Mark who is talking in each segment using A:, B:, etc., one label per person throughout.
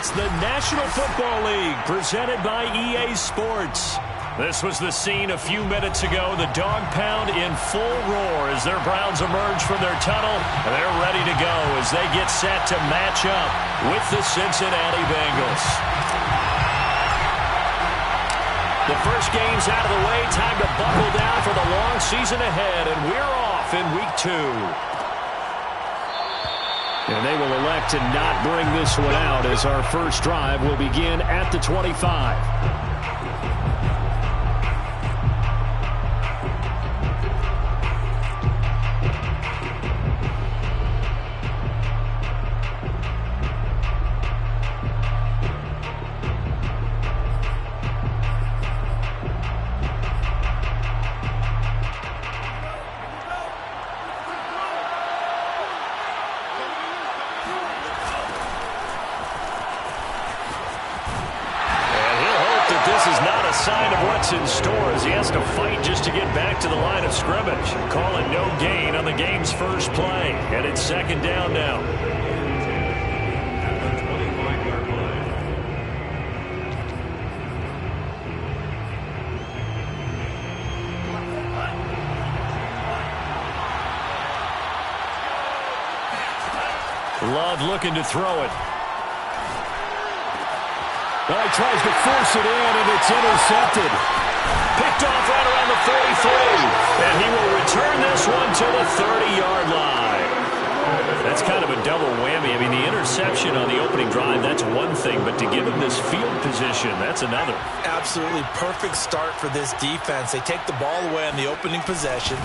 A: It's the National Football League presented by EA Sports. This was the scene a few minutes ago. The dog pound in full roar as their Browns emerge from their tunnel. They're ready to go as they get set to match up with the Cincinnati Bengals. The first game's out of the way. Time to buckle down for the long season ahead, and we're off in Week 2. And they will elect to not bring this one out as our first drive will begin at the 25. In store as he has to fight just to get back to the line of scrimmage. Call it no gain on the game's first play, and it's second down now. Love looking to throw it. Well, he tries to force it in, and it's intercepted. Picked off right around the 43. And he will return this one to the 30-yard line. That's kind of a double whammy. I mean, the interception on the opening drive, that's one thing. But to give him this field position, that's another.
B: Absolutely perfect start for this defense. They take the ball away on the opening possession.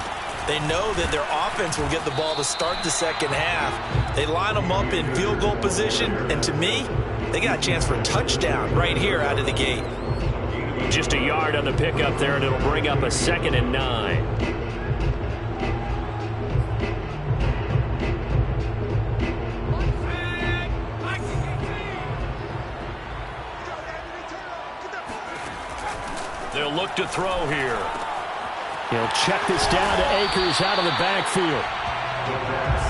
B: They know that their offense will get the ball to start the second half. They line them up in field goal position. And to me, they got a chance for a touchdown right here out of the gate.
A: Just a yard on the pickup there, and it'll bring up a 2nd and 9. They'll look to throw here. He'll check this down to Akers out of the backfield.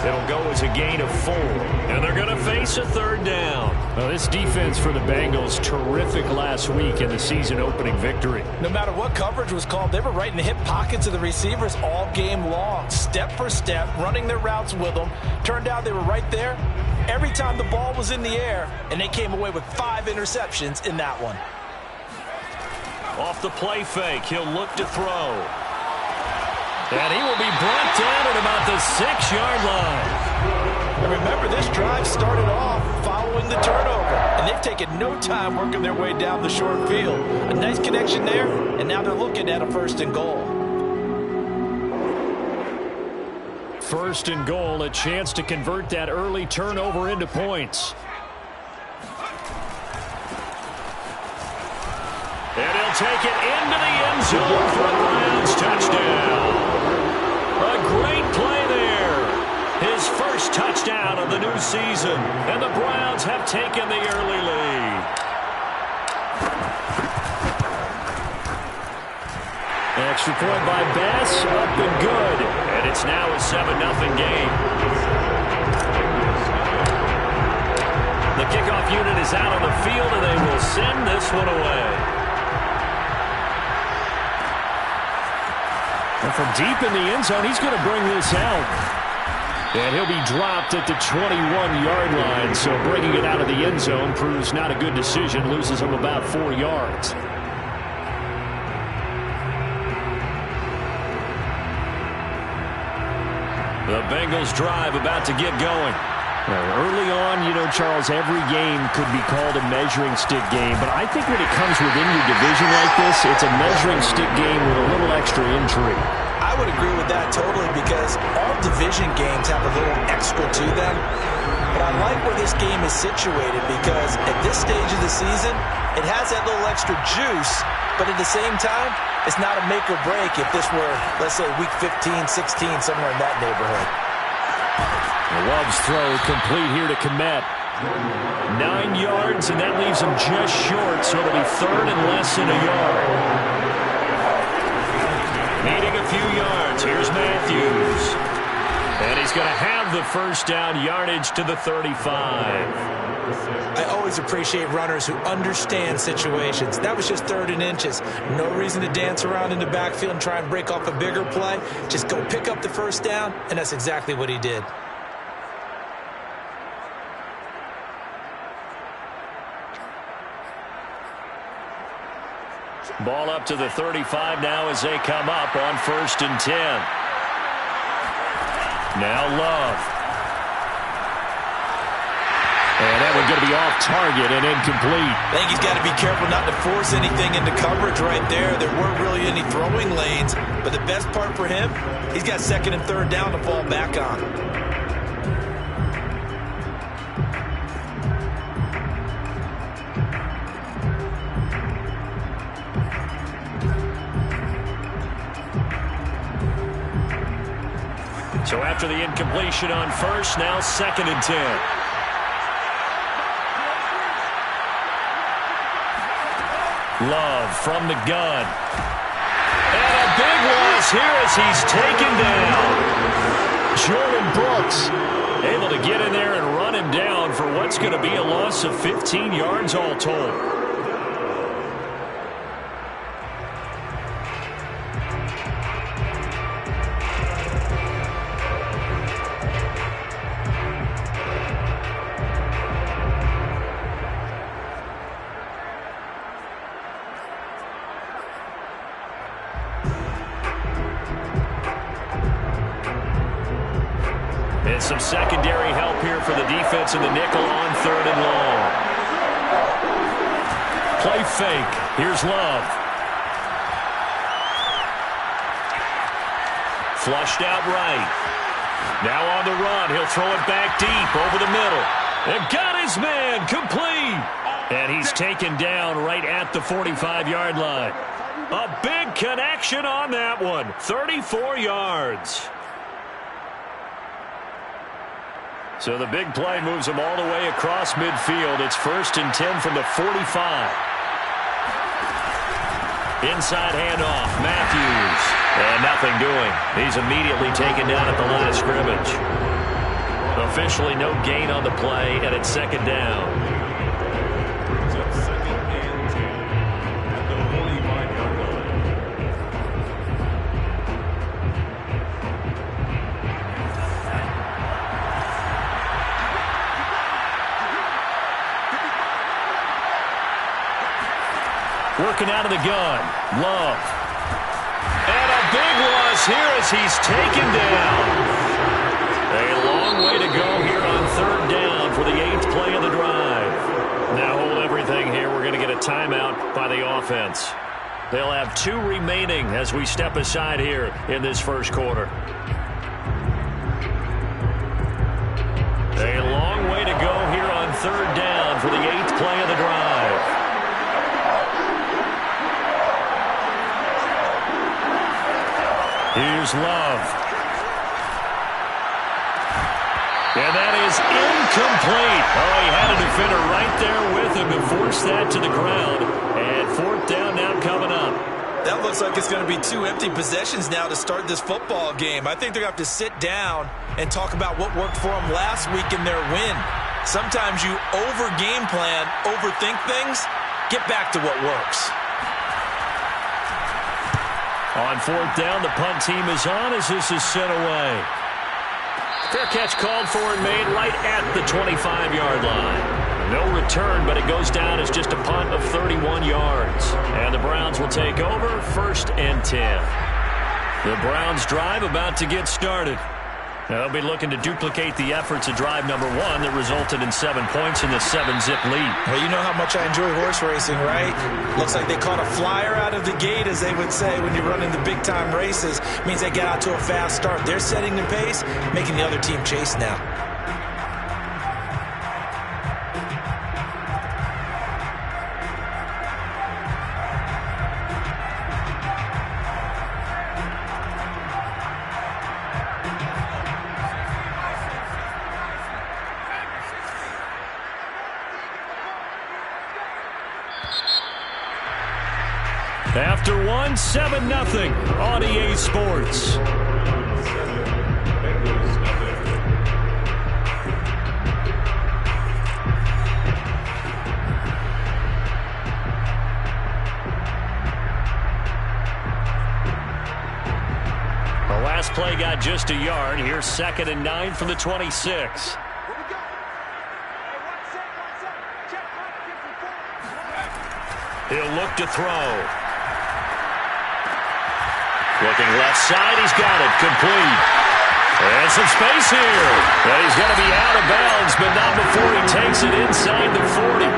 A: It'll go as a gain of 4. And they're going to face a 3rd down. Well, this defense for the Bengals, terrific last week in the season-opening victory.
B: No matter what coverage was called, they were right in the hip pockets of the receivers all game long. Step for step, running their routes with them. Turned out they were right there every time the ball was in the air, and they came away with 5 interceptions in that one.
A: Off the play fake, he'll look to throw. And he will be brought down at about the 6-yard line.
B: And remember, this drive started off following the turnover. And they've taken no time working their way down the short field. A nice connection there, and now they're looking at a 1st and goal.
A: 1st and goal, a chance to convert that early turnover into points. And he'll take it into the end zone for a Browns touchdown. A great play there. His first touchdown of the new season. And the Browns have taken the early lead. Extra point by Bass, up and good. And it's now a 7-0 game. The kickoff unit is out on the field, and they will send this one away. And from deep in the end zone, he's going to bring this out. And he'll be dropped at the 21-yard line. So bringing it out of the end zone proves not a good decision. Loses him about 4 yards. The Bengals drive about to get going. Early on, you know, Charles, every game could be called a measuring stick game. But I think when it comes within your division like this, it's a measuring stick game with a little extra intrigue.
B: I would agree with that totally because all division games have a little extra to them. But I like where this game is situated because at this stage of the season, it has that little extra juice. But at the same time, it's not a make or break if this were, let's say, week 15, 16, somewhere in that neighborhood.
A: Love's throw complete here to Kmet. 9 yards, and that leaves him just short, so it'll be 3rd and less than a yard. Needing a few yards. Here's Matthews. And he's going to have the first down, yardage to the 35.
B: I always appreciate runners who understand situations. That was just 3rd and inches. No reason to dance around in the backfield and try and break off a bigger play. Just go pick up the first down, and that's exactly what he did.
A: Ball up to the 35 now as they come up on 1st and 10. Now Love. And that one's going to be off target and incomplete.
B: I think he's got to be careful not to force anything into coverage right there. There weren't really any throwing lanes, but the best part for him, he's got 2nd and 3rd down to fall back on.
A: So after the incompletion on 1st, now 2nd and 10. Love from the gun. And a big loss here as he's taken down. Jordan Brooks able to get in there and run him down for what's going to be a loss of 15 yards all told. And some secondary help here for the defense in the nickel on 3rd and long. Play fake. Here's Love. Flushed out right. Now on the run. He'll throw it back deep over the middle. And got his man complete. And he's taken down right at the 45-yard line. A big connection on that one. 34 yards. So the big play moves him all the way across midfield. It's 1st and 10 from the 45. Inside handoff, Matthews. And nothing doing. He's immediately taken down at the line of scrimmage. Officially no gain on the play, and it's 2nd down. Working out of the gun. Love. And a big loss here as he's taken down. A long way to go here on 3rd down for the 8th play of the drive. Now hold everything here. We're going to get a timeout by the offense. They'll have 2 remaining as we step aside here in this 1st quarter. A long way to go here on 3rd down for the 8th play of the drive. Here's Love. And that is incomplete. Oh, he had a defender right there with him to force that to the ground. And 4th down now coming up.
B: That looks like it's going to be 2 empty possessions now to start this football game. I think they're going to have to sit down and talk about what worked for them last week in their win. Sometimes you over-game plan, overthink things, get back to what works.
A: On 4th down, the punt team is on as this is sent away. Fair catch called for and made right at the 25-yard line. No return, but it goes down as just a punt of 31 yards. And the Browns will take over 1st and 10. The Browns drive about to get started. They'll be looking to duplicate the efforts of drive number 1 that resulted in 7 points in the 7-zip lead.
B: Well, you know how much I enjoy horse racing, right? Looks like they caught a flyer out of the gate, as they would say when you're running the big-time races. It means they get out to a fast start. They're setting the pace, making the other team chase now.
A: After 1, 7-0 on EA Sports. play got just a yard. Here's 2nd and 9 from the 26. He'll look to throw. Looking left side, he's got it. Complete. And some space here. And he's going to be out of bounds, but not before he takes it inside the 40.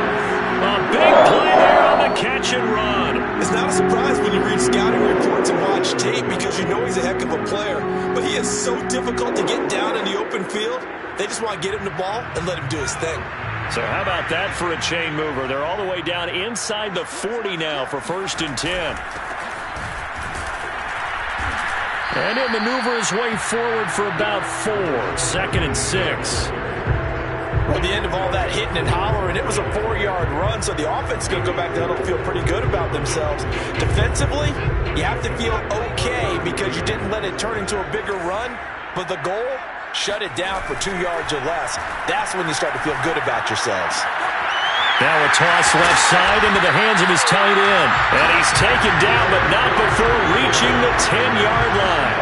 A: A big play there on the catch and run.
B: It's not a surprise when you read scouting reports and watch tape because you know he's a heck of a player. But he is so difficult to get down in the open field. They just want to get him the ball and let him do his thing.
A: So how about that for a chain mover? They're all the way down inside the 40 now for 1st and 10. And he'll maneuver his way forward for about 4. 2nd and 6.
B: Well, at the end of all that hitting and hollering, it was a 4-yard run, so the offense is going to go back there and feel pretty good about themselves. Defensively, you have to feel okay because you didn't let it turn into a bigger run, but the goal, shut it down for 2 yards or less. That's when you start to feel good about yourselves.
A: Now a toss left side into the hands of his tight end. And he's taken down, but not before reaching the 10-yard line.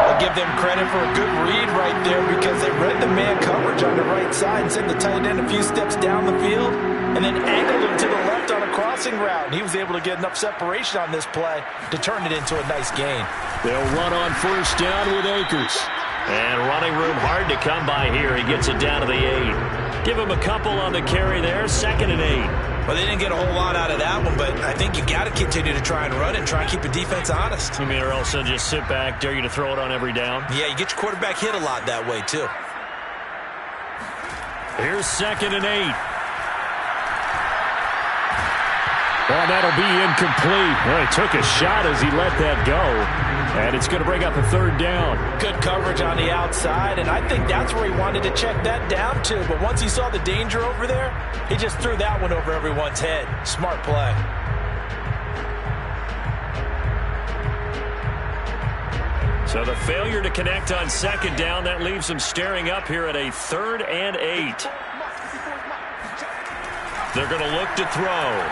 B: I'll give them credit for a good read right there because they read the man coverage on the right side and sent the tight end a few steps down the field and then angled him to the left on a crossing route. And he was able to get enough separation on this play to turn it into a nice gain.
A: They'll run on 1st down with Akers. And running room hard to come by here. He gets it down to the 8. Give him a couple on the carry there. 2nd and 8.
B: Well, they didn't get a whole lot out of that one, but I think you got to continue to try and run it and try and keep the defense honest.
A: I mean, or else they'll just sit back, dare you to throw it on every down.
B: Yeah, you get your quarterback hit a lot that way, too.
A: Here's 2nd and 8. Well, that'll be incomplete. Well, he took a shot as he let that go. And it's going to bring up a 3rd down.
B: Good coverage on the outside, and I think that's where he wanted to check that down to. But once he saw the danger over there, he just threw that one over everyone's head. Smart play.
A: So the failure to connect on 2nd down, that leaves him staring up here at a 3rd and 8. They're going to look to throw.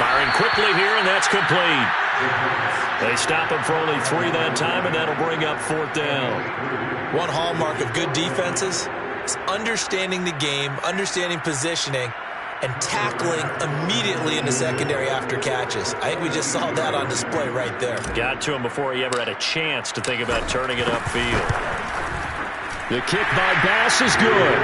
A: Firing quickly here, and that's complete. They stop him for only 3 that time, and that'll bring up 4th down.
B: One hallmark of good defenses is understanding the game, understanding positioning, and tackling immediately in the secondary after catches. I think we just saw that on display right there.
A: Got to him before he ever had a chance to think about turning it upfield. The kick by Bass is good.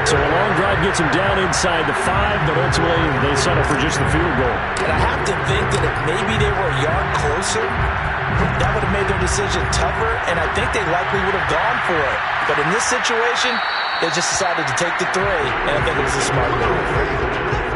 A: So a long drive gets him down inside the 5, but ultimately they settle for just the field goal.
B: And I have to think that if maybe they were a yard closer, that would have made their decision tougher, and I think they likely would have gone for it. But in this situation, they just decided to take the 3, and I think it was a smart move.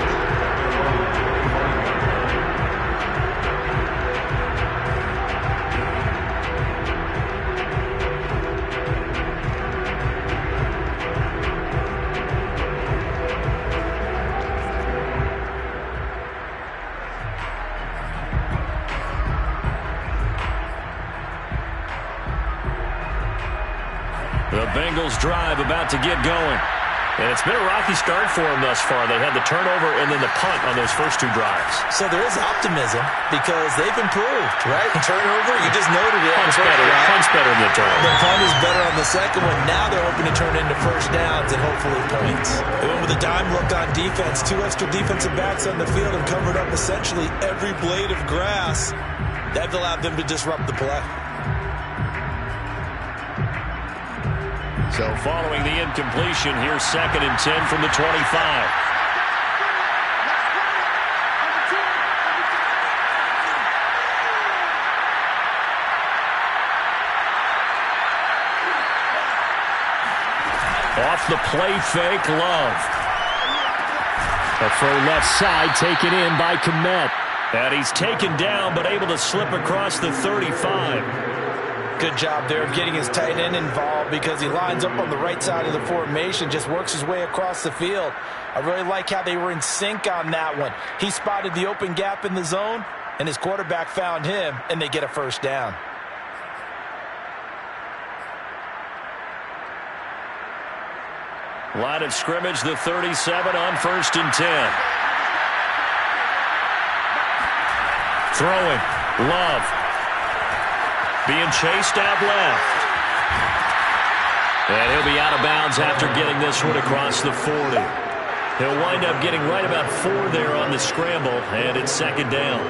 A: The Bengals drive about to get going. And it's been a rocky start for them thus far. They had the turnover and then the punt on those first 2 drives.
B: So there is optimism because they've improved, right? Turnover, you just noted it.
A: Punt's better than the turnover.
B: The punt is better on the second one. Now they're hoping to turn into 1st downs and hopefully points. They went with a dime look on defense. 2 extra defensive backs on the field and covered up essentially every blade of grass. That allowed them to disrupt the play.
A: So following the incompletion, here's 2nd and 10 from the 25. Off the play fake, Love. A throw left side taken in by Kmet. And he's taken down but able to slip across the 35.
B: Good job there of getting his tight end involved because he lines up on the right side of the formation, just works his way across the field. I really like how they were in sync on that one. He spotted the open gap in the zone, and his quarterback found him, and they get a 1st down.
A: Line of scrimmage, the 37 on 1st and 10. Throwing, Love. Being chased out left. And he'll be out of bounds after getting this one across the 40. He'll wind up getting right about 4 there on the scramble, and it's second down.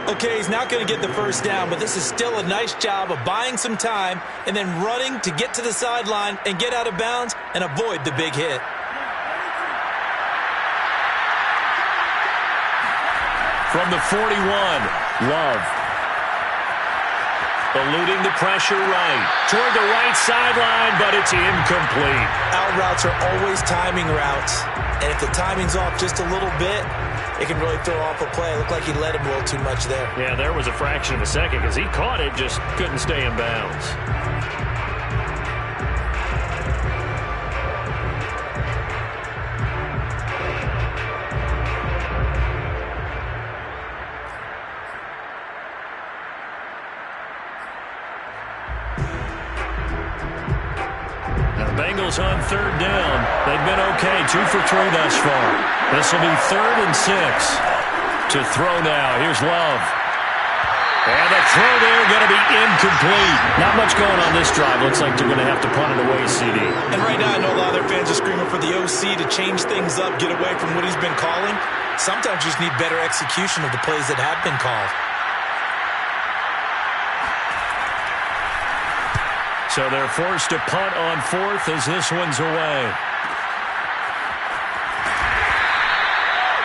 B: Okay, he's not going to get the first down, but this is still a nice job of buying some time and then running to get to the sideline and get out of bounds and avoid the big hit.
A: From the 41, Love. Eluding the pressure right. Toward the right sideline, but it's incomplete.
B: Out routes are always timing routes. And if the timing's off just a little bit, it can really throw off a play. It looked like he let him a little too much there.
A: Yeah, there was a fraction of a second because he caught it, just couldn't stay in bounds. Bengals on third down. They've been okay, 2 for 3 thus far. This will be 3rd and 6. To throw now. Here's Love. And the throw there going to be incomplete. Not much going on this drive. Looks like they're going to have to punt it away, CD.
B: And right now I know a lot of their fans are screaming for the OC to change things up, get away from what he's been calling. Sometimes you just need better execution of the plays that have been called.
A: So they're forced to punt on 4th as this one's away.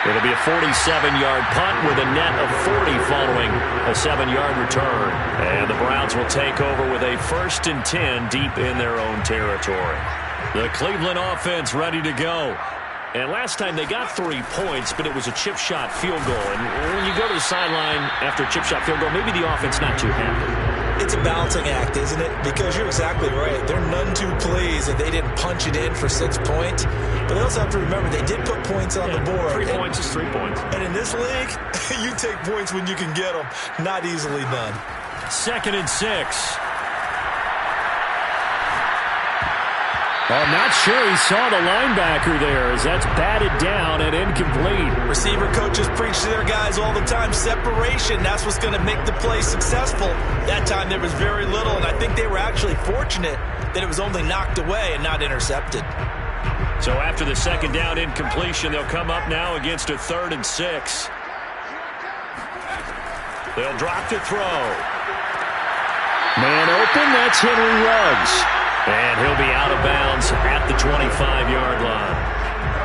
A: It'll be a 47-yard punt with a net of 40 following a 7-yard return. And the Browns will take over with a 1st and 10 deep in their own territory. The Cleveland offense ready to go. And last time they got 3 points, but it was a chip shot field goal. And when you go to the sideline after a chip shot field goal, maybe the offense not too happy.
B: It's a balancing act, isn't it? Because you're exactly right. They're none too pleased that they didn't punch it in for 6 points. But they also have to remember they did put points on the board.
A: 3 points is 3 points.
B: And in this league, you take points when you can get them. Not easily done.
A: 2nd and 6. I'm not sure he saw the linebacker there as that's batted down and incomplete.
B: Receiver coaches preach to their guys all the time. Separation, that's what's going to make the play successful. That time there was very little, and I think they were actually fortunate that it was only knocked away and not intercepted.
A: So after the 2nd down incompletion, they'll come up now against a 3rd and 6. They'll drop to throw. Man open, that's Henry Ruggs. And he'll be out of bounds at the 25-yard line.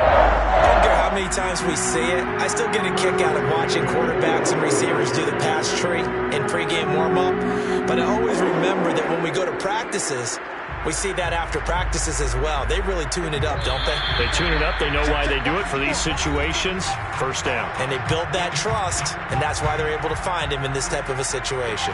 B: I don't care how many times we see it. I still get a kick out of watching quarterbacks and receivers do the pass tree in pregame warm-up. But I always remember that when we go to practices, we see that after practices as well. They really tune it up, don't they?
A: They tune it up. They know why they do it for these situations. 1st down.
B: And they build that trust, and that's why they're able to find him in this type of a situation.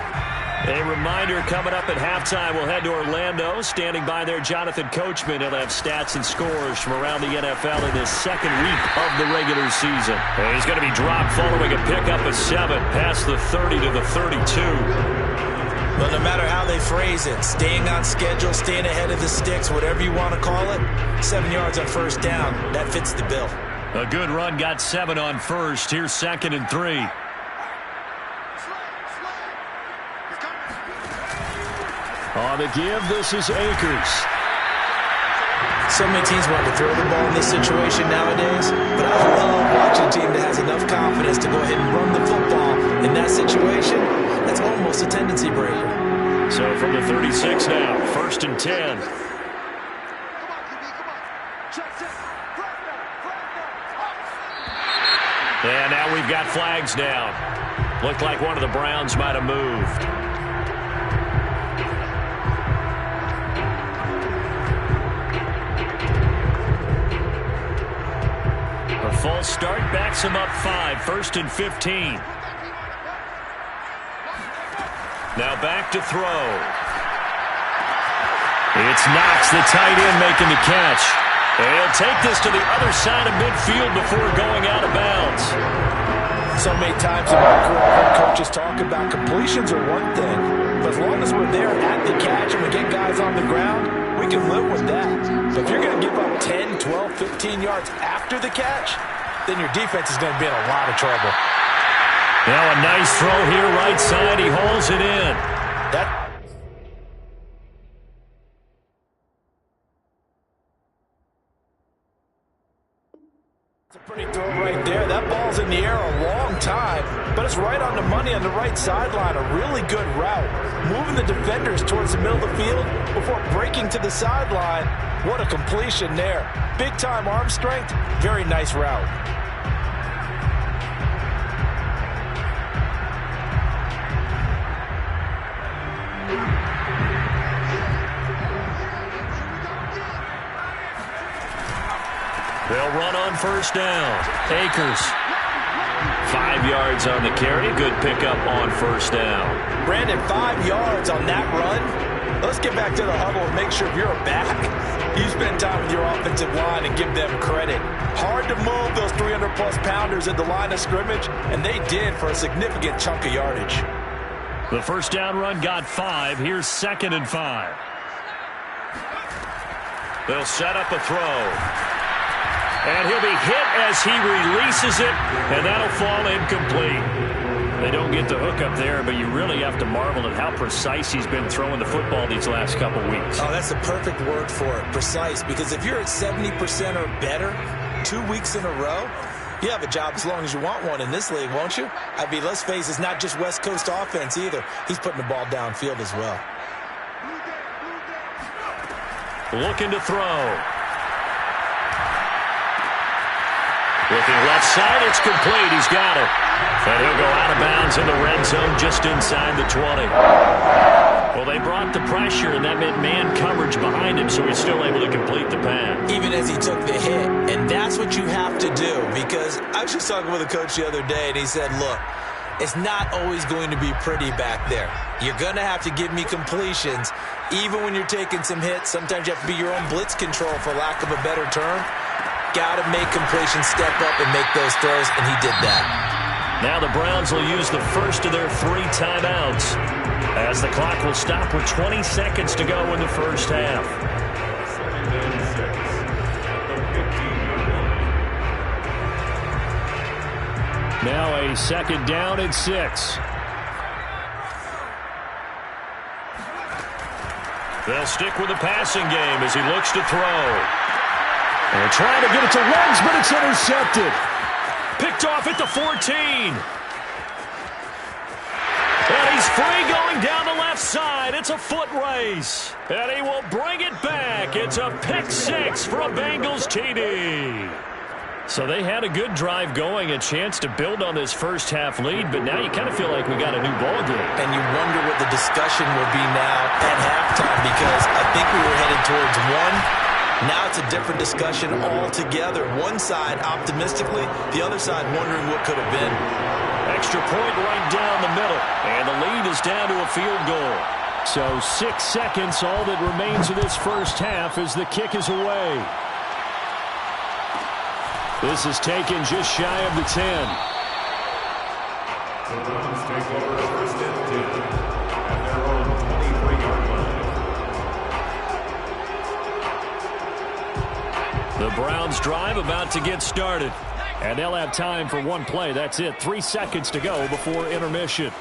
A: A reminder coming up at halftime, we'll head to Orlando. Standing by there, Jonathan Coachman. He'll have stats and scores from around the NFL in this 2nd week of the regular season. And he's going to be dropped following a pickup of 7 past the 30 to the 32.
B: But no matter how they phrase it, staying on schedule, staying ahead of the sticks, whatever you want to call it, 7 yards on 1st down, that fits the bill.
A: A good run got 7 on 1st. Here's 2nd and 3. On the give, this is Akers.
B: So many teams want to throw the ball in this situation nowadays, but I love watching a team that has enough confidence to go ahead and run the football in that situation. That's almost a tendency breaker.
A: So from the 36 now, 1st and 10. And now we've got flags down. Looked like one of the Browns might have moved. A false start backs him up 5, 1st and 15. Now back to throw. It's Knox, the tight end, making the catch. And he'll take this to the other side of midfield before going out of bounds.
B: So many times in my career, I've heard coaches talk about completions are one thing, but as long as we're there at the catch and we get guys on the ground, we can live with that. But if you're going to give up 10, 12, 15 yards after the catch, then your defense is going to be in a lot of trouble.
A: Now a nice throw here, right side. He hauls it in.
B: Pretty throw right there. That ball's in the air a long time, but it's right on the money on the right sideline. A really good route. Moving the defenders towards the middle of the field before breaking to the sideline. What a completion there. Big-time arm strength. Very nice route.
A: They'll run on first down. Akers. 5 yards on the carry. Good pickup on first down.
B: Brandon, 5 yards on that run. Let's get back to the huddle and make sure if you're a back, you spend time with your offensive line and give them credit. Hard to move those 300-plus pounders at the line of scrimmage, and they did for a significant chunk of yardage.
A: The first down run got 5. Here's 2nd and 5. They'll set up a throw. And he'll be hit as he releases it, and that'll fall incomplete. They don't get the hook up there, but you really have to marvel at how precise he's been throwing the football these last couple weeks.
B: Oh, that's the perfect word for it, precise, because if you're at 70% or better 2 weeks in a row, you have a job as long as you want one in this league, won't you? I mean, let's face it, it's not just West Coast offense either. He's putting the ball downfield as well.
A: Looking to throw. Looking left side, it's complete. He's got it. And he'll go out of bounds in the red zone just inside the 20. Well, they brought the pressure, and that meant man coverage behind him, so he's still able to complete the pass.
B: Even as he took the hit. And that's what you have to do, because I was just talking with a coach the other day, and he said, look, it's not always going to be pretty back there. You're going to have to give me completions. Even when you're taking some hits, sometimes you have to be your own blitz control, for lack of a better term. Got to make completions, step up and make those throws, and he did that.
A: Now the Browns will use the first of their 3 timeouts, as the clock will stop with 20 seconds to go in the first half. Now a 2nd down and 6. They'll stick with the passing game as he looks to throw. And trying to get it to Ruggs, but it's intercepted. Picked off at the 14. And he's free going down the left side. It's a foot race. And he will bring it back. It's a pick 6 for a Bengals TD. So they had a good drive going, a chance to build on this first half lead, but now you kind of feel like we got a new ball game.
B: And you wonder what the discussion will be now at halftime, because I think we were headed towards one. Now it's a different discussion altogether. One side optimistically, the other side wondering what could have been.
A: Extra point right down the middle, and the lead is down to a field goal. So 6 seconds, all that remains of this first half as the kick is away. This is taken just shy of the 10.
C: The Browns take over first and 10 at their own 23-yard line.
A: The Browns drive about to get started. And they'll have time for one play. That's it. 3 seconds to go before intermission.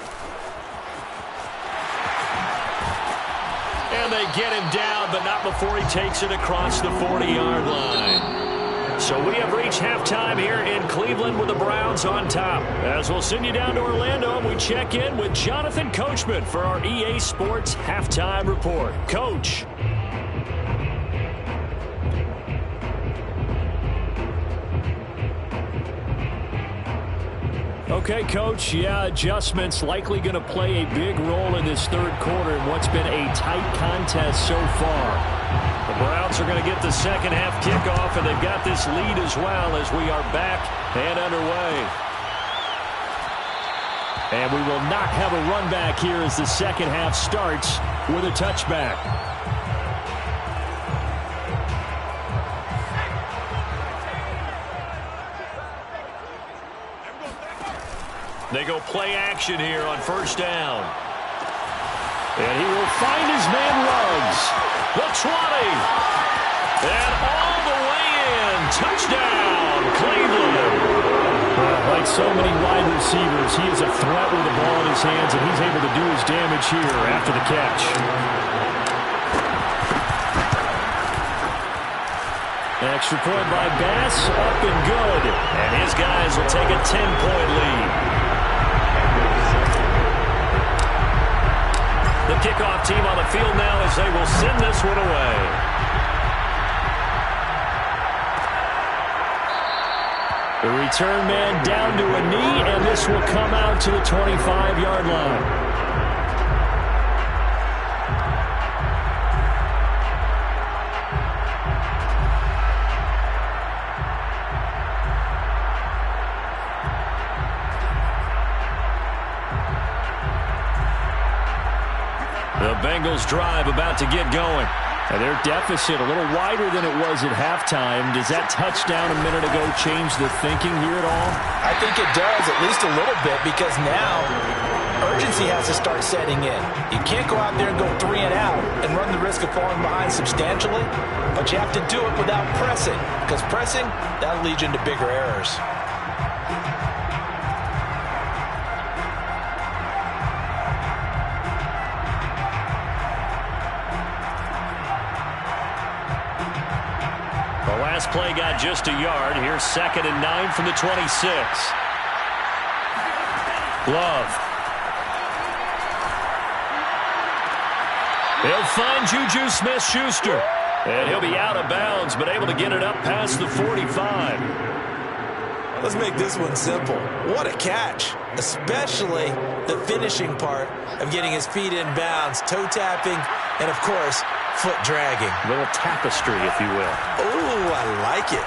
A: And they get him down, but not before he takes it across the 40-yard line. So we have reached halftime here in Cleveland with the Browns on top. As we'll send you down to Orlando, we check in with Jonathan Coachman for our EA Sports Halftime Report. Coach. Okay, Coach, adjustments likely going to play a big role in this third quarter in what's been a tight contest so far. The Browns are going to get the second half kickoff, and they've got this lead as well as we are back and underway. And we will not have a run back here as the second half starts with a touchback. They go play action here on first down. And he will find his man Ruggs. The 20. And all the way in. Touchdown, Cleveland. Like so many wide receivers, he is a threat with the ball in his hands, and he's able to do his damage here after the catch. Extra point by Bass, up and good. 10-point lead. The kickoff team on the field now as they will send this one away. The return man down to a knee, and this will come out to the 25-yard line. The Bengals drive about to get going. And their deficit a little wider than it was at halftime. Does that touchdown a minute ago change the thinking here at all?
B: I think it does, at least a little bit, because now urgency has to start setting in. You can't go out there and go 3 and out and run the risk of falling behind substantially, but you have to do it without pressing, because pressing, that'll lead you into bigger errors.
A: Last play got just a yard. Here's 2nd and 9 from the 26. Love. They'll find Juju Smith-Schuster. And he'll be out of bounds, but able to get it up past the 45.
B: Let's make this one simple. What a catch, especially the finishing part of getting his feet in bounds, toe tapping, and of course, foot dragging.
A: A little tapestry, if you will.
B: Oh, I like it.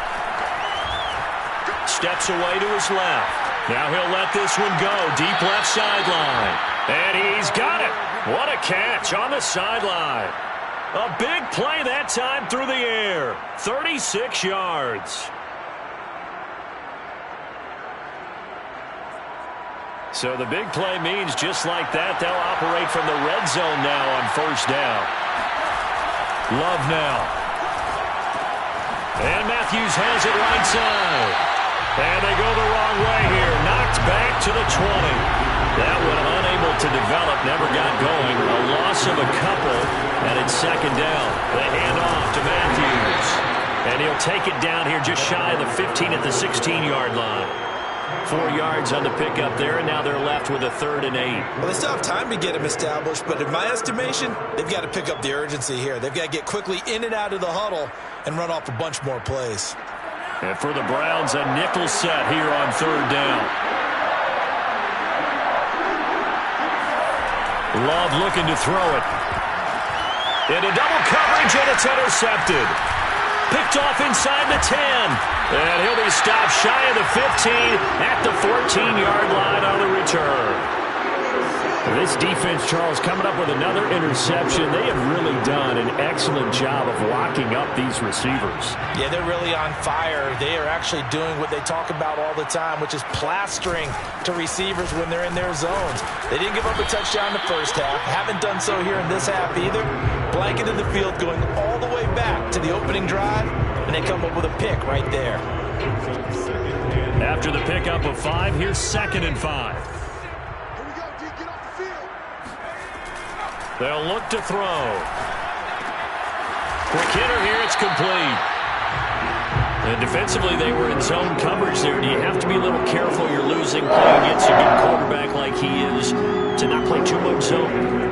A: Steps away to his left. Now he'll let this one go. Deep left sideline. And he's got it. What a catch on the sideline. A big play that time through the air. 36 yards. So the big play means just like that, they'll operate from the red zone now on 1st down. Love now. And Matthews has it right side. And they go the wrong way here. Knocked back to the 20. That one unable to develop, never got going. A loss of a couple, and it's 2nd down. The handoff to Matthews. And he'll take it down here just shy of the 15 at the 16-yard line. 4 yards on the pickup there, and now they're left with a 3rd and 8.
B: Well, they still have time to get him established, but in my estimation, they've got to pick up the urgency here. They've got to get quickly in and out of the huddle and run off a bunch more plays.
A: And for the Browns, a nickel set here on 3rd down. Love looking to throw it. Into double coverage, and it's intercepted. Picked off inside the 10. And he'll be stopped shy of the 15 at the 14-yard line on the return. This defense, Charles, coming up with another interception. They have really done an excellent job of locking up these receivers.
B: Yeah, they're really on fire. They are actually doing what they talk about all the time, which is plastering to receivers when they're in their zones. They didn't give up a touchdown in the first half. Haven't done so here in this half either. Blanket in the field going all the way back to the opening drive, and they come up with a pick right there.
A: After the pickup of 5, here's 2nd and 5. They'll look to throw. Quick hitter here, it's complete. And defensively, they were in zone coverage there. Do you have to be a little careful? You're losing playing against a good quarterback like he is to not play too much zone.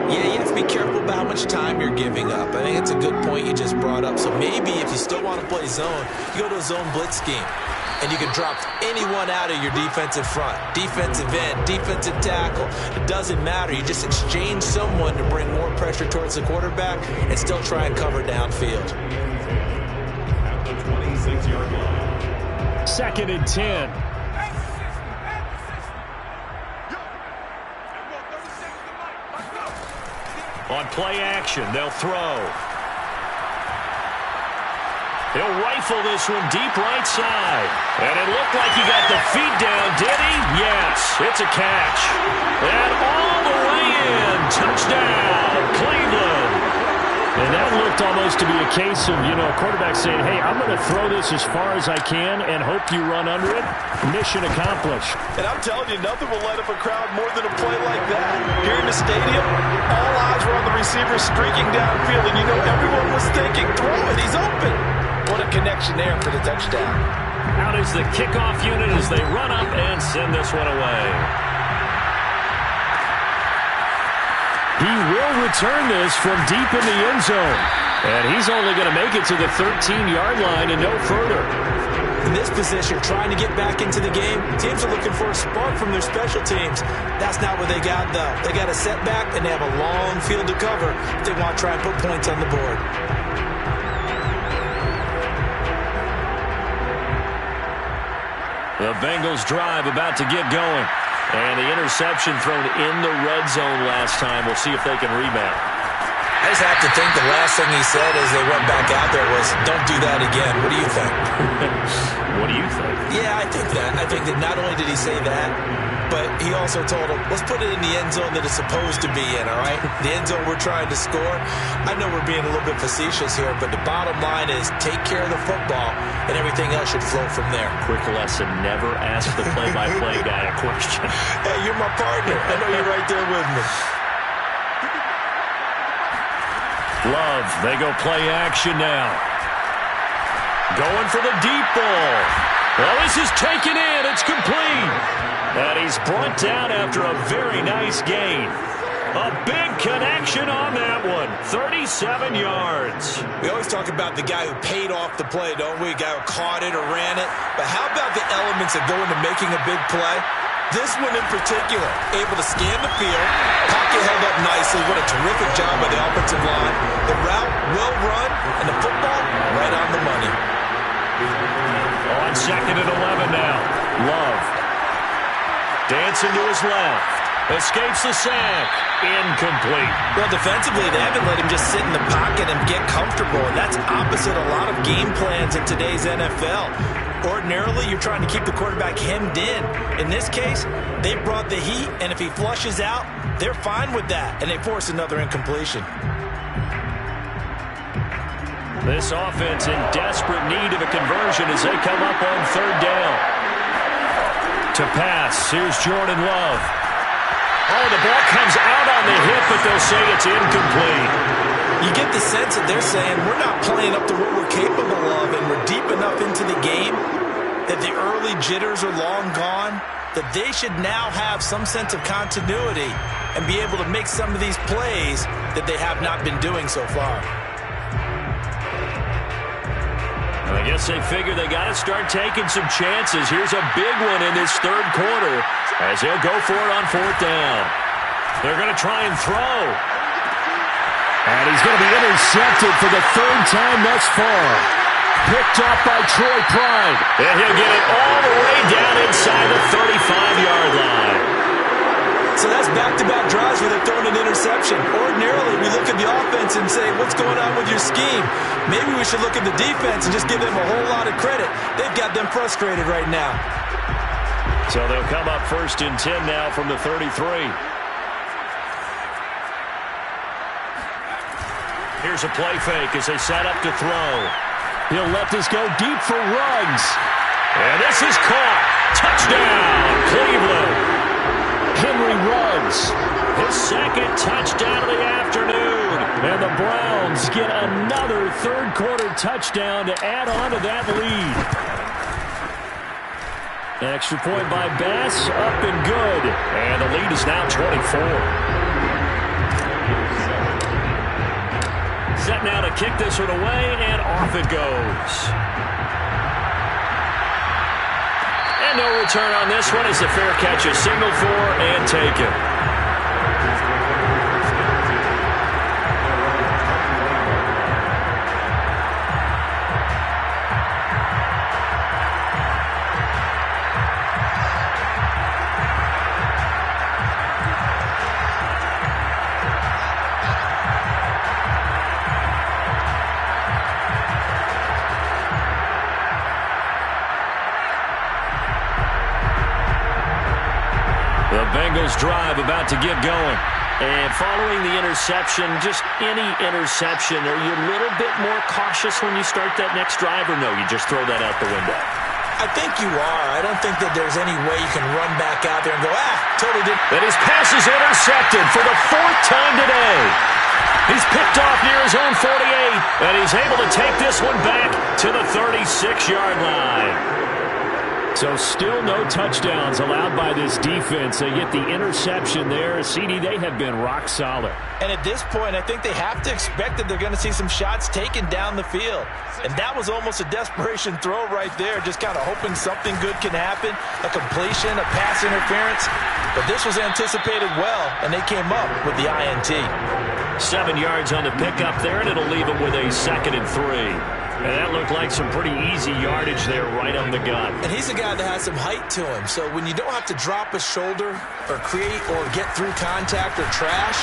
B: Yeah, you have to be careful about how much time you're giving up. I think it's a good point you just brought up. So maybe if you still want to play zone, you go to a zone blitz scheme. And you can drop anyone out of your defensive front. Defensive end, defensive tackle. It doesn't matter. You just exchange someone to bring more pressure towards the quarterback and still try and cover downfield.
C: At the 26-yard line.
A: 2nd and 10. On play action, they'll throw. He'll rifle this one deep right side. And it looked like he got the feet down, did he? Yes, it's a catch. And all the way in. Touchdown, Cleveland. And that looked almost to be a case of, a quarterback saying, hey, I'm going to throw this as far as I can and hope you run under it. Mission accomplished.
B: And I'm telling you, nothing will light up a crowd more than a play like that. Here in the stadium, all eyes were on the receiver streaking downfield, and everyone was thinking, throw it, he's open. What a connection there for the touchdown.
A: Out is the kickoff unit as they run up and send this one away. He will return this from deep in the end zone. And he's only going to make it to the 13-yard line and no further.
B: In this position, trying to get back into the game, teams are looking for a spark from their special teams. That's not what they got, though. They got a setback, and they have a long field to cover if they want to try and put points on the board.
A: The Bengals drive about to get going. And the interception thrown in the red zone last time. We'll see if they can rebound.
B: I just have to think the last thing he said as they went back out there was, don't do that again. What do you think?
A: What do you think?
B: Yeah, I think that. I think that not only did he say that, but he also told him, let's put it in the end zone that it's supposed to be in, all right? The end zone we're trying to score. I know we're being a little bit facetious here, but the bottom line is take care of the football, and everything else should flow from there.
A: Quick lesson, never ask the play-by-play guy a question.
B: Hey, you're my partner. I know you're right there with me.
A: Love, they go play action now. Going for the deep ball. Well, this is taken in. It's complete. And he's brought down after a very nice gain. A big connection on that one. 37 yards.
B: We always talk about the guy who paid off the play, don't we? A guy who caught it or ran it. But how about the elements that go into making a big play? This one in particular, able to scan the field, pocket held up nicely. What a terrific job by the offensive line. The route well run, and the football right on the money.
A: On 2nd and 11 now. Love. Dancing to his left. Escapes the sack. Incomplete.
B: Well, defensively, they haven't let him just sit in the pocket and get comfortable. And that's opposite a lot of game plans in today's NFL. Ordinarily, you're trying to keep the quarterback hemmed in. In this case, they brought the heat, and if he flushes out, they're fine with that, and they force another incompletion.
A: This offense in desperate need of a conversion as they come up on 3rd down. To pass, here's Jordan Love. Oh, the ball comes out on the hip, but they'll say it's incomplete.
B: You get the sense that they're saying we're not playing up to what we're capable of, and we're deep enough into the game that the early jitters are long gone, that they should now have some sense of continuity and be able to make some of these plays that they have not been doing so far.
A: I guess they figure they got to start taking some chances. Here's a big one in this 3rd quarter as they'll go for it on 4th down. They're going to try and throw. And he's going to be intercepted for the 3rd time thus far. Picked up by Troy Pride. And he'll get it all the way down inside the 35-yard line.
B: So that's back-to-back drives where they're throwing an interception. Ordinarily, we look at the offense and say, what's going on with your scheme? Maybe we should look at the defense and just give them a whole lot of credit. They've got them frustrated right now.
A: So they'll come up 1st and 10 now from the 33. Here's a play fake as they set up to throw. He'll let this go deep for Ruggs. And this is caught. Touchdown, Cleveland. Henry Ruggs, his 2nd touchdown of the afternoon. And the Browns get another 3rd quarter touchdown to add on to that lead. Extra point by Bass, up and good. And the lead is now 24. Set now to kick this one away, and off it goes. And no return on this one as the fair catch is signaled for and taken. The Bengals drive about to get going. And following the interception, just any interception, are you a little bit more cautious when you start that next drive, or no, you just throw that out the window?
B: I think you are. I don't think that there's any way you can run back out there and go, totally didn't.
A: And his pass is intercepted for the 4th time today. He's picked off near his own 48, and he's able to take this one back to the 36-yard line. So still no touchdowns allowed by this defense. They get the interception there. CD, they have been rock solid.
B: And at this point, I think they have to expect that they're going to see some shots taken down the field. And that was almost a desperation throw right there, just kind of hoping something good can happen, a completion, a pass interference. But this was anticipated well, and they came up with the INT.
A: 7 yards on the pickup there, and it'll leave them with a 2nd and 3. And that looked like some pretty easy yardage there right on the gun.
B: And he's a guy that has some height to him. So when you don't have to drop a shoulder or create or get through contact or trash,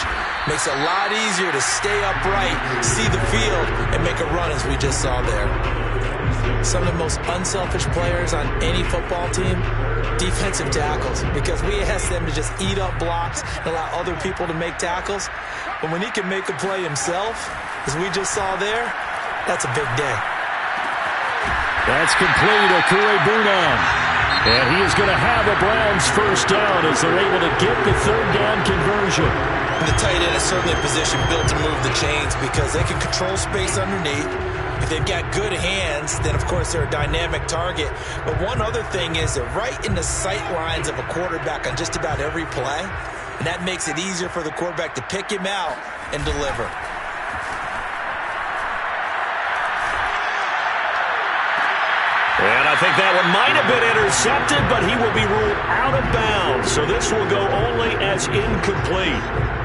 B: makes it a lot easier to stay upright, see the field, and make a run as we just saw there. Some of the most unselfish players on any football team, defensive tackles, because we ask them to just eat up blocks and allow other people to make tackles. But when he can make a play himself, as we just saw there, that's a big day.
A: That's complete. Okurebunan. And he is going to have a Browns first down as they're able to get the 3rd down conversion.
B: And the tight end is certainly a position built to move the chains because they can control space underneath. If they've got good hands, then of course they're a dynamic target. But one other thing is they're right in the sight lines of a quarterback on just about every play. And that makes it easier for the quarterback to pick him out and deliver.
A: And I think that one might have been intercepted, but he will be ruled out of bounds. So this will go only as incomplete.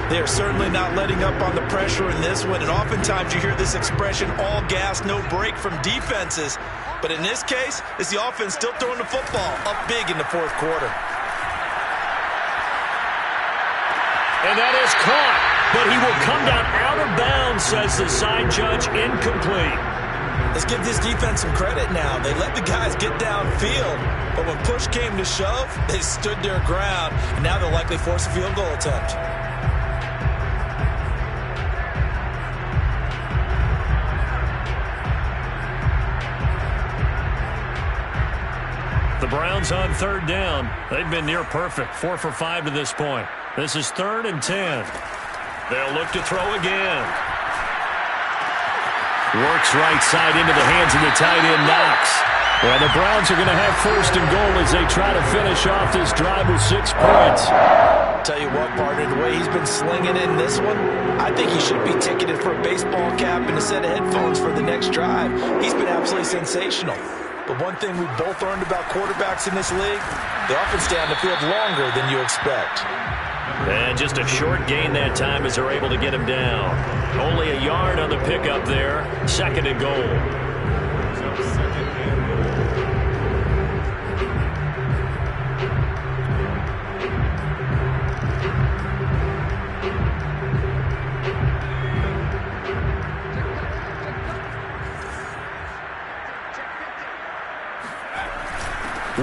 B: They're certainly not letting up on the pressure in this one. And oftentimes you hear this expression, all gas, no break from defenses. But in this case, it's the offense still throwing the football up big in the 4th quarter.
A: And that is caught. But he will come down out of bounds, says the side judge, incomplete.
B: Let's give this defense some credit now. They let the guys get downfield, but when push came to shove, they stood their ground, and now they'll likely force a field goal attempt.
A: The Browns on 3rd down. They've been near perfect, 4 for 5 to this point. This is 3rd and 10. They'll look to throw again. Works right side into the hands of the tight end, Knox. Well, the Browns are going to have 1st and goal as they try to finish off this drive with 6 points.
B: Tell you what, partner, the way he's been slinging in this one, I think he should be ticketed for a baseball cap and a set of headphones for the next drive. He's been absolutely sensational. But one thing we've both learned about quarterbacks in this league, they often stay on the field longer than you expect.
A: And just a short gain that time as they're able to get him down. Only a yard on the pickup there. 2nd and goal.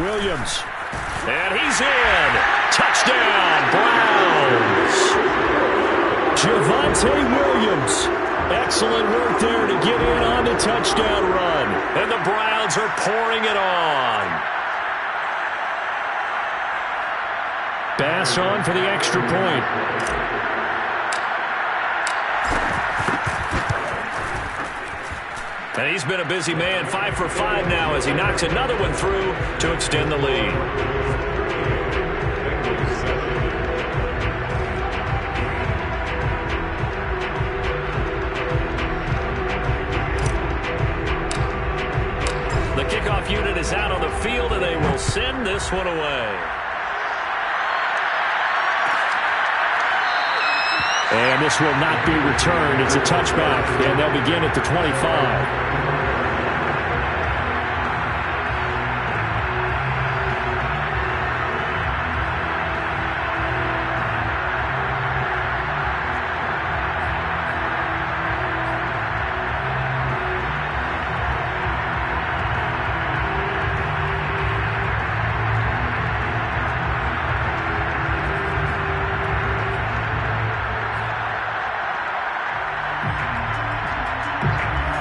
A: Williams. And he's in. Touchdown, Browns. Javonte Williams. Excellent work there to get in on the touchdown run. And the Browns are pouring it on. Bass on for the extra point. And he's been a busy man, 5 for 5 now as he knocks another one through to extend the lead. The kickoff unit is out on the field, and they will send this one away. And this will not be returned. It's a touchback, and they'll begin at the 25.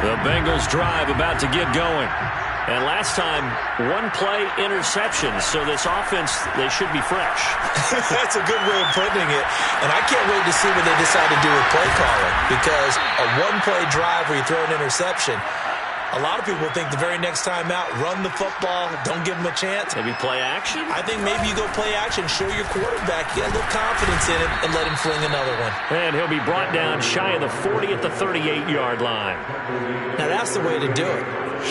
A: The Bengals drive about to get going. And last time, one-play interception. So this offense, they should be fresh.
B: That's a good way of putting it. And I can't wait to see what they decide to do with play calling. Because a one-play drive where you throw an interception, A lot of people think the very next time out, run the football, don't give him a chance.
A: Maybe play action?
B: I think maybe you go play action, show your quarterback you got a little confidence in him, and let him fling another one.
A: And he'll be brought down shy of the 40 at the 38-yard line.
B: Now that's the way to do it.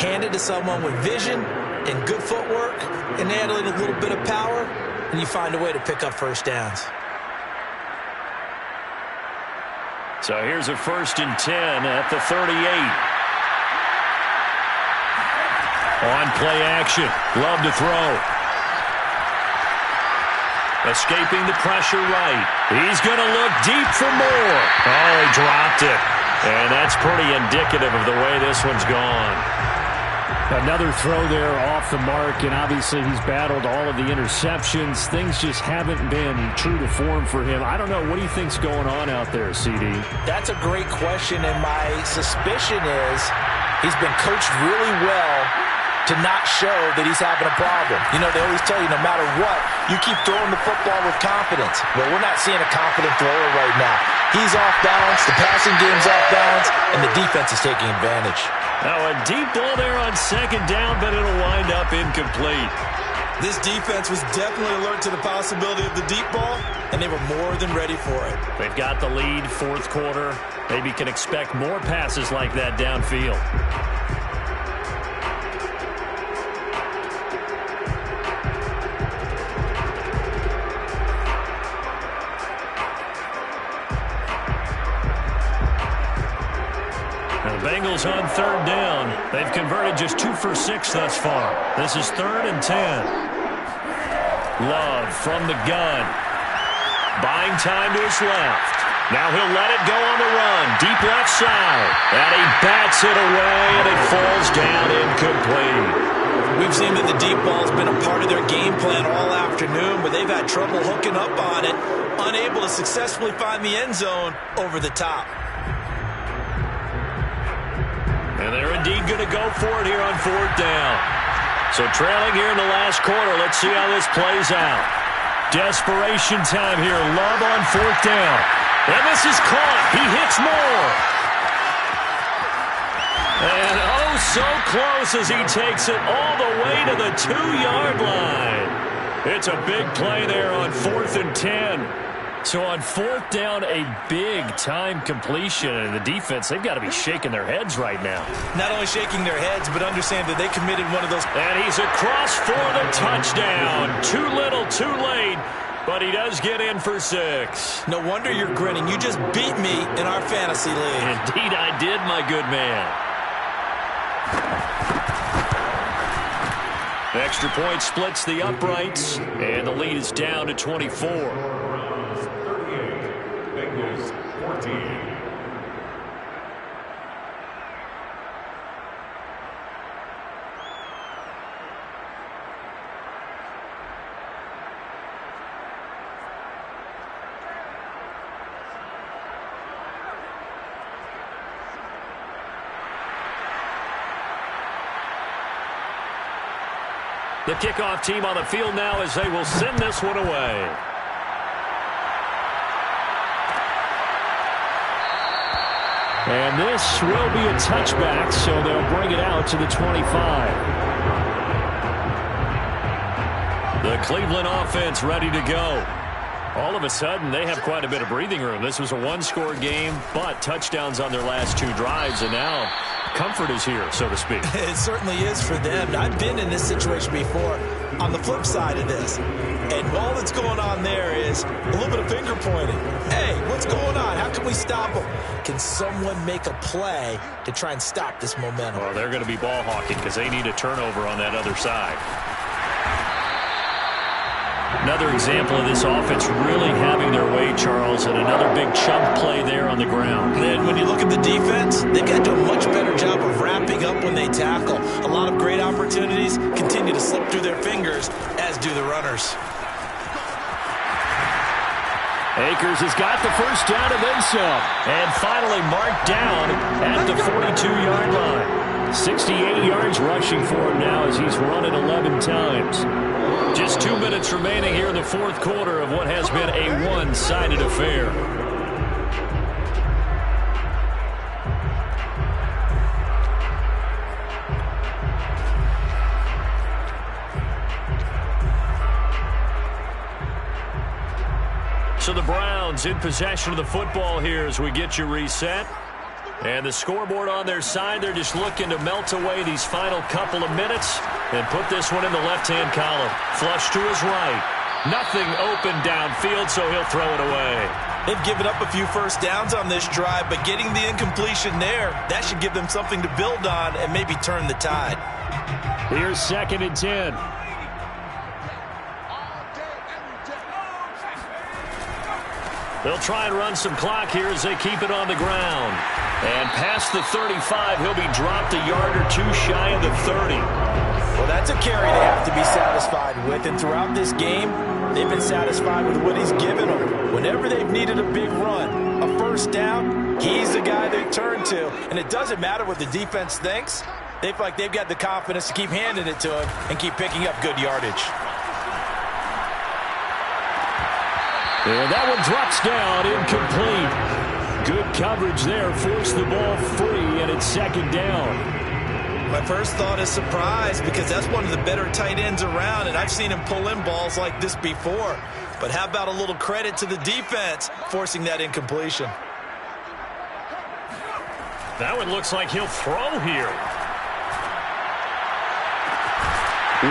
B: Hand it to someone with vision and good footwork, and add a little bit of power, and you find a way to pick up first downs.
A: So here's a 1st and 10 at the 38. On play action. Love to throw. Escaping the pressure right. He's going to look deep for more. Oh, he dropped it. And that's pretty indicative of the way this one's gone.
D: Another throw there off the mark, and obviously he's battled all of the interceptions. Things just haven't been true to form for him. I don't know. What do you think's going on out there, CD?
B: That's a great question, and my suspicion is he's been coached really well to not show that he's having a problem. You know, they always tell you no matter what, you keep throwing the football with confidence. Well, we're not seeing a confident thrower right now. He's off balance, the passing game's off balance, and the defense is taking advantage.
A: Now a deep ball there on 2nd down, but it'll wind up incomplete.
B: This defense was definitely alert to the possibility of the deep ball, and they were more than ready for it.
A: They've got the lead, 4th quarter. Maybe can expect more passes like that downfield. Bengals on 3rd down. They've converted just 2 for 6 thus far. This is 3rd and 10. Love from the gun. Buying time to his left. Now he'll let it go on the run. Deep left side. And he bats it away, and it falls down incomplete.
B: We've seen that the deep ball's been a part of their game plan all afternoon, but they've had trouble hooking up on it, unable to successfully find the end zone over the top.
A: And they're indeed going to go for it here on 4th down. So trailing here in the last quarter. Let's see how this plays out. Desperation time here. Love on 4th down. And this is caught. He hits more. And oh, so close as he takes it all the way to the 2-yard line. It's a big play there on 4th and 10. So on 4th down, a big-time completion. And the defense, they've got to be shaking their heads right now.
B: Not only shaking their heads, but understand that they committed one of those.
A: And he's across for the touchdown. Too little, too late. But he does get in for 6.
B: No wonder you're grinning. You just beat me in our fantasy league.
A: Indeed I did, my good man. The extra point splits the uprights. And the lead is down to 24.
C: 14.
A: The kickoff team on the field now as they will send this one away.
D: And this will be a touchback, so they'll bring it out to the 25.
A: The Cleveland offense ready to go. All of a sudden, they have quite a bit of breathing room. This was a one-score game, but touchdowns on their last 2 drives, and now comfort is here, so to speak.
B: It certainly is for them. I've been in this situation before on the flip side of this. And all that's going on there is a little bit of finger pointing. Hey, what's going on? How can we stop them? Can someone make a play to try and stop this momentum?
A: Well, they're going to be ball hawking because they need a turnover on that other side. Another example of this offense really having their way, Charles, and another big chunk play there on the ground.
B: And when you look at the defense, they've got to do a much better job of wrapping up when they tackle. A lot of great opportunities continue to slip through their fingers, as do the runners.
D: Akers has got the first down and then some.
A: And finally marked down at the 42-yard line. 68 yards rushing for him now as he's run it 11 times. Just 2 minutes remaining here in the 4th quarter of what has been a one-sided affair. So the Browns in possession of the football here as we get you reset. And the scoreboard on their side, they're just looking to melt away these final couple of minutes and put this one in the left-hand column. Flush to his right. Nothing open downfield, so he'll throw it away.
B: They've given up a few first downs on this drive, but getting the incompletion there, that should give them something to build on and maybe turn the tide.
D: Here's 2nd and 10.
A: They'll try and run some clock here as they keep it on the ground. And past the 35, he'll be dropped a yard or two shy of the 30.
B: Well, that's a carry they have to be satisfied with. And throughout this game, they've been satisfied with what he's given them. Whenever they've needed a big run, a first down, he's the guy they turn to. And it doesn't matter what the defense thinks. They feel like they've got the confidence to keep handing it to him and keep picking up good yardage.
D: And that one drops down, incomplete. Good coverage there, forced the ball free, and it's 2nd down.
B: My first thought is surprise because that's one of the better tight ends around, and I've seen him pull in balls like this before. But how about a little credit to the defense forcing that incompletion?
A: That one looks like he'll throw here.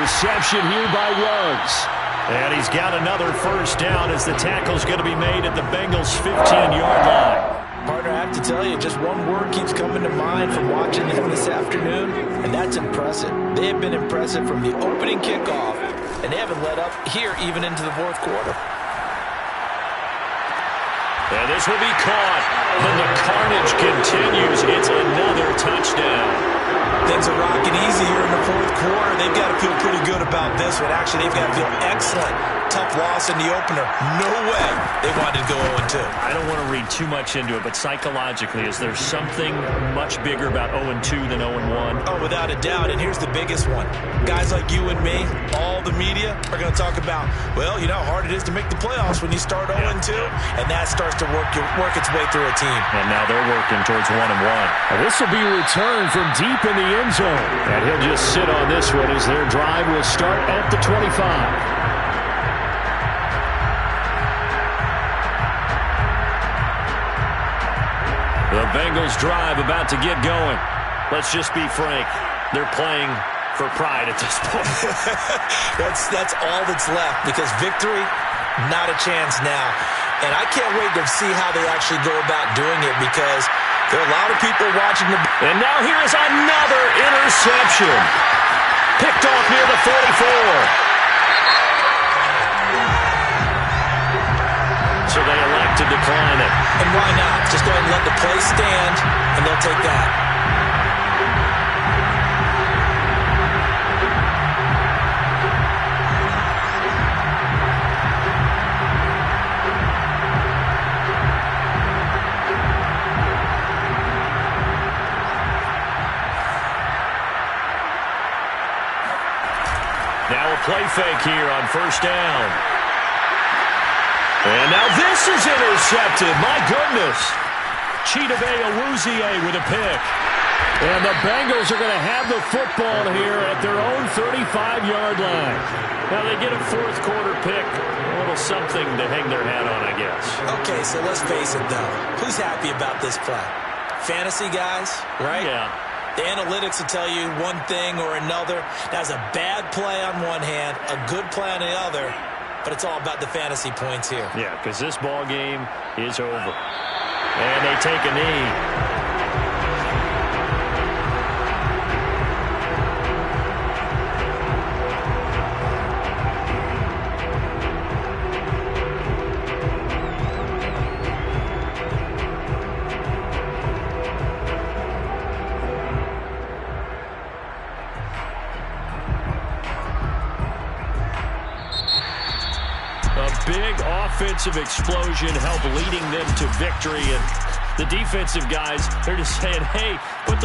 D: Reception here by Ruggs.
A: And he's got another first down as the tackle's going to be made at the Bengals' 15-yard line.
B: Partner, I have to tell you, just one word keeps coming to mind from watching them this afternoon, and that's impressive. They have been impressive from the opening kickoff, and they haven't let up here even into the 4th quarter.
A: And this will be caught, and the carnage continues. It's another touchdown.
B: Things are rocking easy here in the 4th quarter. They've got to feel pretty good about this one. Actually, they've got to feel excellent. Tough loss in the opener. No way they wanted to go 0-2.
A: I don't want to read too much into it, but psychologically, is there something much bigger about 0-2 than 0-1?
B: Oh, without a doubt. And here's the biggest one. Guys like you and me, all the media, are going to talk about, well, you know how hard it is to make the playoffs when you start 0-2, and that starts to work its way through a team.
A: And now they're working towards 1-1.
D: This will be returned from deep in the end zone. And he'll just sit on this one as their drive will start at the 25.
A: The Bengals drive about to get going. Let's just be frank. They're playing for pride at this point.
B: That's all that's left because victory, not a chance now. And I can't wait to see how they actually go about doing it because there are a lot of people watching the...
A: And now here is another interception. Picked off near the 44. So they elect to decline it.
B: And why not? Just go ahead and let the play stand, and they'll take that.
A: Now a play fake here on first down. And now this is intercepted. My goodness. Chidobe Awuzie with a pick.
D: And the Bengals are going to have the football here at their own 35-yard line.
A: Now they get a 4th quarter pick. A little something to hang their hat on, I guess.
B: Okay, so let's face it, though. Who's happy about this play? Fantasy guys, right?
A: Yeah.
B: The analytics will tell you one thing or another. That's a bad play on one hand, a good play on the other. But it's all about the fantasy points here.
A: Yeah, because this ball game is over. And they take a knee. Big offensive explosion help leading them to victory. And the defensive guys, they're just saying, hey, put the